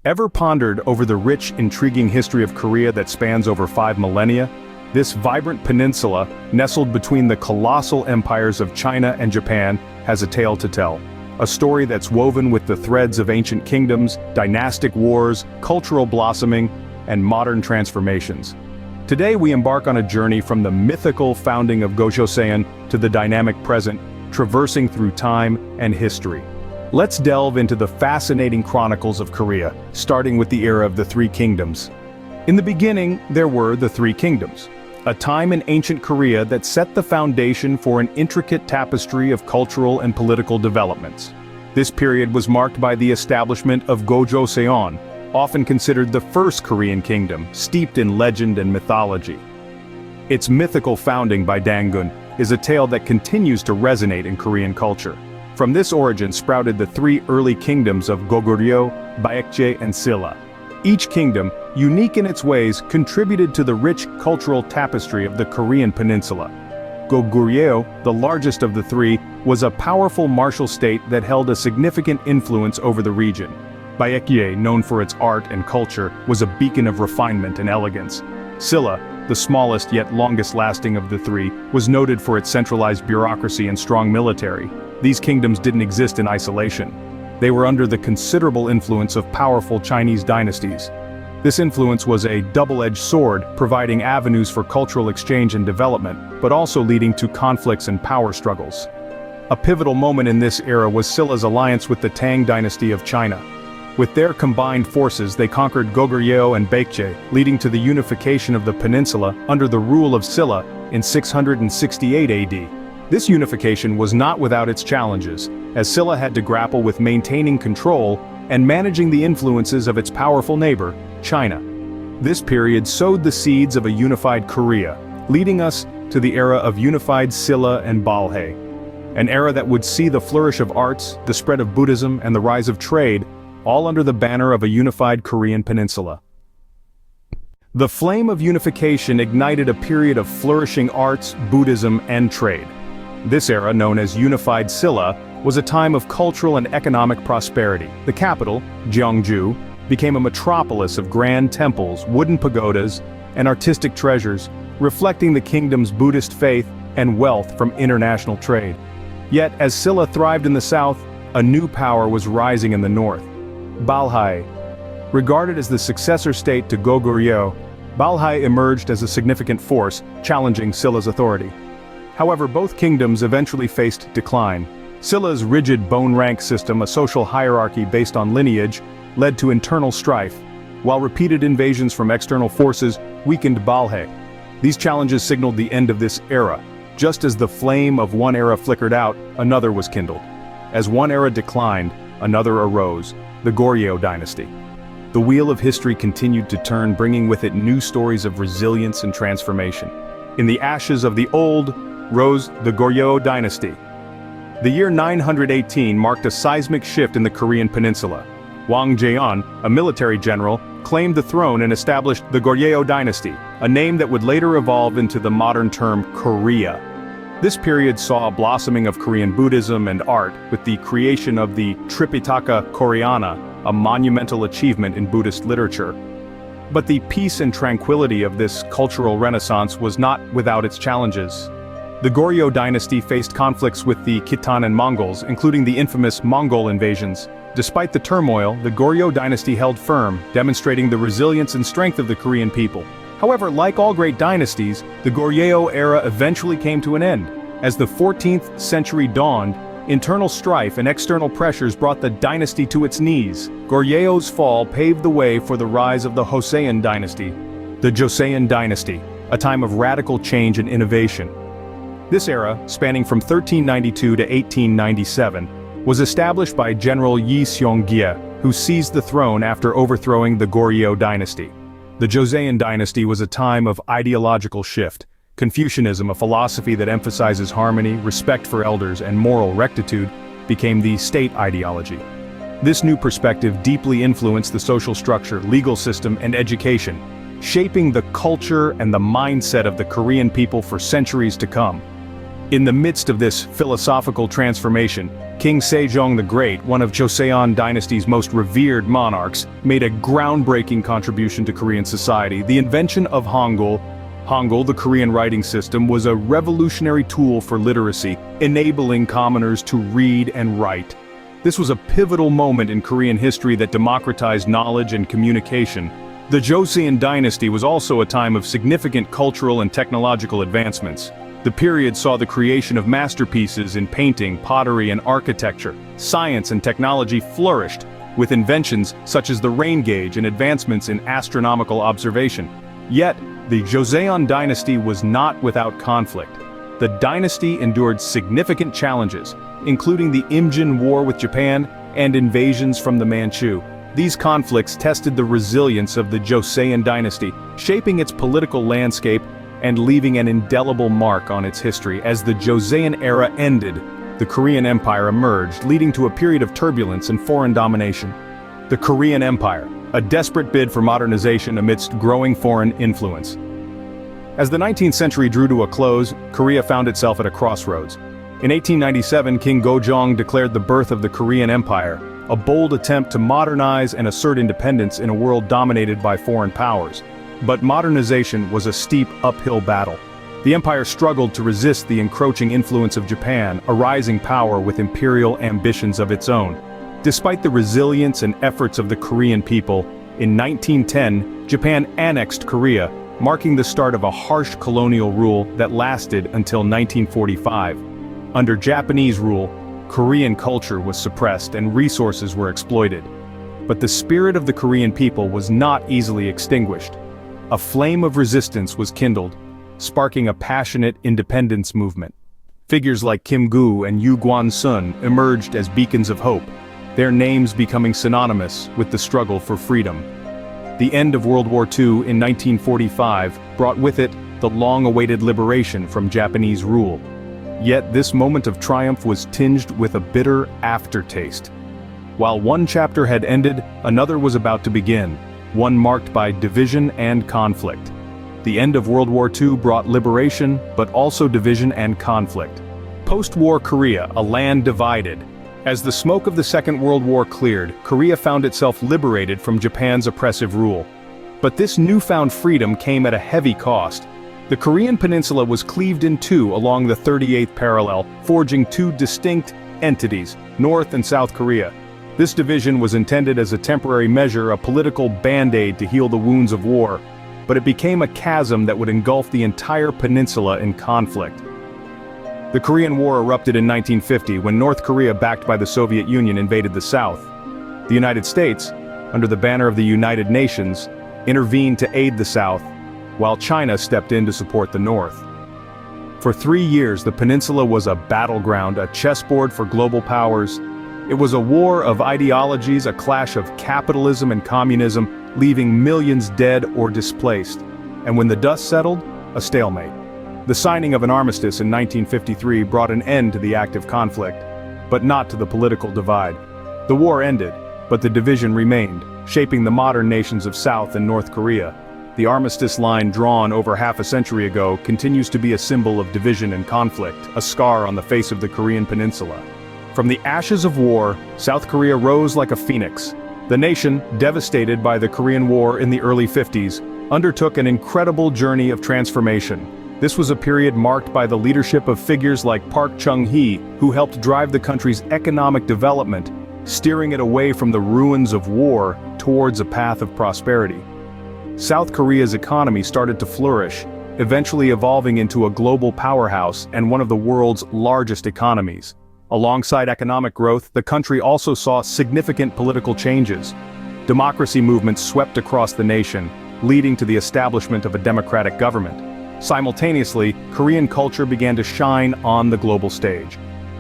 Ever pondered over the rich, intriguing history of Korea that spans over 5 millennia? This vibrant peninsula, nestled between the colossal empires of China and Japan, has a tale to tell. A story that's woven with the threads of ancient kingdoms, dynastic wars, cultural blossoming, and modern transformations. Today we embark on a journey from the mythical founding of Gojoseon to the dynamic present, traversing through time and history. Let's delve into the fascinating chronicles of Korea, starting with the era of the Three Kingdoms. In the beginning, there were the Three Kingdoms, a time in ancient Korea that set the foundation for an intricate tapestry of cultural and political developments. This period was marked by the establishment of Gojoseon, often considered the first Korean kingdom, steeped in legend and mythology. Its mythical founding by Dangun is a tale that continues to resonate in Korean culture. From this origin sprouted the three early kingdoms of Goguryeo, Baekje, and Silla. Each kingdom, unique in its ways, contributed to the rich cultural tapestry of the Korean peninsula. Goguryeo, the largest of the three, was a powerful martial state that held a significant influence over the region. Baekje, known for its art and culture, was a beacon of refinement and elegance. Silla, the smallest yet longest-lasting of the three, was noted for its centralized bureaucracy and strong military. These kingdoms didn't exist in isolation. They were under the considerable influence of powerful Chinese dynasties. This influence was a double-edged sword, providing avenues for cultural exchange and development, but also leading to conflicts and power struggles. A pivotal moment in this era was Silla's alliance with the Tang dynasty of China. With their combined forces, they conquered Goguryeo and Baekje, leading to the unification of the peninsula under the rule of Silla in 668 AD. This unification was not without its challenges, as Silla had to grapple with maintaining control and managing the influences of its powerful neighbor, China. This period sowed the seeds of a unified Korea, leading us to the era of unified Silla and Balhae. An era that would see the flourish of arts, the spread of Buddhism, and the rise of trade, all under the banner of a unified Korean peninsula. The flame of unification ignited a period of flourishing arts, Buddhism, and trade. This era, known as Unified Silla, was a time of cultural and economic prosperity. The capital, Gyeongju, became a metropolis of grand temples, wooden pagodas, and artistic treasures, reflecting the kingdom's Buddhist faith and wealth from international trade. Yet, as Silla thrived in the south, a new power was rising in the north. Balhae. Regarded as the successor state to Goguryeo, Balhae emerged as a significant force, challenging Silla's authority. However, both kingdoms eventually faced decline. Silla's rigid bone rank system, a social hierarchy based on lineage, led to internal strife, while repeated invasions from external forces weakened Balhae. These challenges signaled the end of this era. Just as the flame of one era flickered out, another was kindled. As one era declined, another arose, the Goryeo dynasty. The wheel of history continued to turn, bringing with it new stories of resilience and transformation. In the ashes of the old rose the Goryeo dynasty. The year 918 marked a seismic shift in the Korean peninsula. Wang Jeon, a military general, claimed the throne and established the Goryeo dynasty, a name that would later evolve into the modern term Korea. This period saw a blossoming of Korean Buddhism and art, with the creation of the Tripitaka Koreana, a monumental achievement in Buddhist literature. But the peace and tranquility of this cultural renaissance was not without its challenges. The Goryeo dynasty faced conflicts with the Khitan and Mongols, including the infamous Mongol invasions. Despite the turmoil, the Goryeo dynasty held firm, demonstrating the resilience and strength of the Korean people. However, like all great dynasties, the Goryeo era eventually came to an end. As the 14th century dawned, internal strife and external pressures brought the dynasty to its knees. Goryeo's fall paved the way for the rise of the Joseon dynasty. The Joseon dynasty, a time of radical change and innovation. This era, spanning from 1392 to 1897, was established by General Yi Seong-gye, who seized the throne after overthrowing the Goryeo dynasty. The Joseon dynasty was a time of ideological shift. Confucianism, a philosophy that emphasizes harmony, respect for elders, and moral rectitude, became the state ideology. This new perspective deeply influenced the social structure, legal system, and education, shaping the culture and the mindset of the Korean people for centuries to come. In the midst of this philosophical transformation, King Sejong the Great, one of Joseon dynasty's most revered monarchs, made a groundbreaking contribution to Korean society. The invention of Hangul, the Korean writing system, was a revolutionary tool for literacy, enabling commoners to read and write. This was a pivotal moment in Korean history that democratized knowledge and communication. The Joseon dynasty was also a time of significant cultural and technological advancements. The period saw the creation of masterpieces in painting, pottery, and architecture. Science and technology flourished, with inventions such as the rain gauge and advancements in astronomical observation. Yet, the Joseon dynasty was not without conflict. The dynasty endured significant challenges, including the Incheon War with Japan and invasions from the Manchu. These conflicts tested the resilience of the Joseon dynasty, shaping its political landscape and leaving an indelible mark on its history. As the Joseon era ended, the Korean Empire emerged, leading to a period of turbulence and foreign domination. The Korean Empire, a desperate bid for modernization amidst growing foreign influence. As the 19th century drew to a close, Korea found itself at a crossroads. In 1897, King Gojong declared the birth of the Korean Empire, a bold attempt to modernize and assert independence in a world dominated by foreign powers. But modernization was a steep uphill battle. The empire struggled to resist the encroaching influence of Japan, a rising power with imperial ambitions of its own. Despite the resilience and efforts of the Korean people, in 1910, Japan annexed Korea, marking the start of a harsh colonial rule that lasted until 1945. Under Japanese rule, Korean culture was suppressed and resources were exploited. But the spirit of the Korean people was not easily extinguished. A flame of resistance was kindled, sparking a passionate independence movement. Figures like Kim Gu and Yu Guan-sun emerged as beacons of hope, their names becoming synonymous with the struggle for freedom. The end of World War II in 1945 brought with it the long-awaited liberation from Japanese rule. Yet this moment of triumph was tinged with a bitter aftertaste. While one chapter had ended, another was about to begin, one marked by division and conflict. The end of World War II brought liberation, but also division and conflict. Post-war Korea, a land divided. As the smoke of the Second World War cleared, Korea found itself liberated from Japan's oppressive rule. But this newfound freedom came at a heavy cost. The Korean peninsula was cleaved in two along the 38th parallel, forging two distinct entities, North and South Korea. This division was intended as a temporary measure, a political band-aid to heal the wounds of war, but it became a chasm that would engulf the entire peninsula in conflict. The Korean War erupted in 1950 when North Korea, backed by the Soviet Union, invaded the South. The United States, under the banner of the United Nations, intervened to aid the South, while China stepped in to support the North. For 3 years, the peninsula was a battleground, a chessboard for global powers. It was a war of ideologies, a clash of capitalism and communism, leaving millions dead or displaced. And when the dust settled, a stalemate. The signing of an armistice in 1953 brought an end to the active conflict, but not to the political divide. The war ended, but the division remained, shaping the modern nations of South and North Korea. The armistice line drawn over half a century ago continues to be a symbol of division and conflict, a scar on the face of the Korean peninsula. From the ashes of war, South Korea rose like a phoenix. The nation, devastated by the Korean War in the early 50s, undertook an incredible journey of transformation. This was a period marked by the leadership of figures like Park Chung-hee, who helped drive the country's economic development, steering it away from the ruins of war towards a path of prosperity. South Korea's economy started to flourish, eventually evolving into a global powerhouse and one of the world's largest economies. Alongside economic growth, the country also saw significant political changes. Democracy movements swept across the nation, leading to the establishment of a democratic government. Simultaneously, Korean culture began to shine on the global stage.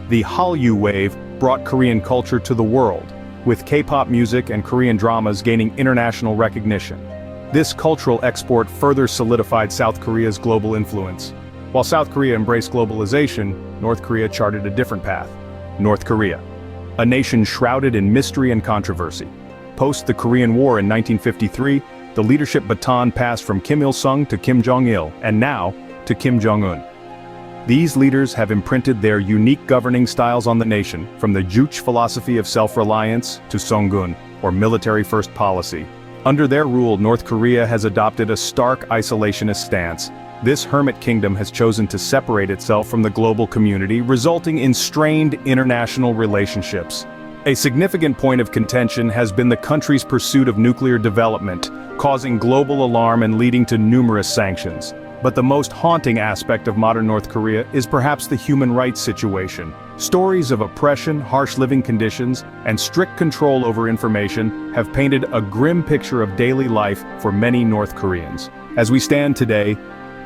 The Hallyu wave brought Korean culture to the world, with K-pop music and Korean dramas gaining international recognition. This cultural export further solidified South Korea's global influence. While South Korea embraced globalization, North Korea charted a different path. North Korea, a nation shrouded in mystery and controversy. Post the Korean War in 1953, the leadership baton passed from Kim Il-sung to Kim Jong-il, and now to Kim Jong-un. These leaders have imprinted their unique governing styles on the nation, from the Juche philosophy of self-reliance to Songun, or military-first policy. Under their rule, North Korea has adopted a stark isolationist stance. This hermit kingdom has chosen to separate itself from the global community, resulting in strained international relationships. A significant point of contention has been the country's pursuit of nuclear development, causing global alarm and leading to numerous sanctions. But the most haunting aspect of modern North Korea is perhaps the human rights situation. Stories of oppression, harsh living conditions, and strict control over information have painted a grim picture of daily life for many North Koreans. As we stand today,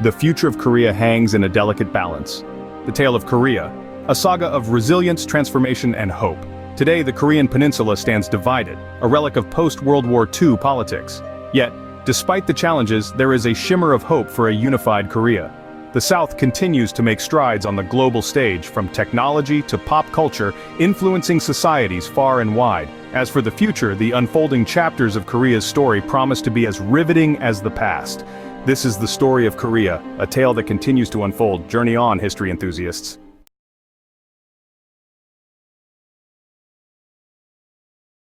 the future of Korea hangs in a delicate balance. The tale of Korea, a saga of resilience, transformation, and hope. Today, the Korean peninsula stands divided, a relic of post-World War II politics. Yet, despite the challenges, there is a shimmer of hope for a unified Korea. The South continues to make strides on the global stage, from technology to pop culture, influencing societies far and wide. As for the future, the unfolding chapters of Korea's story promise to be as riveting as the past. This is the story of Korea, a tale that continues to unfold. Journey on, history enthusiasts.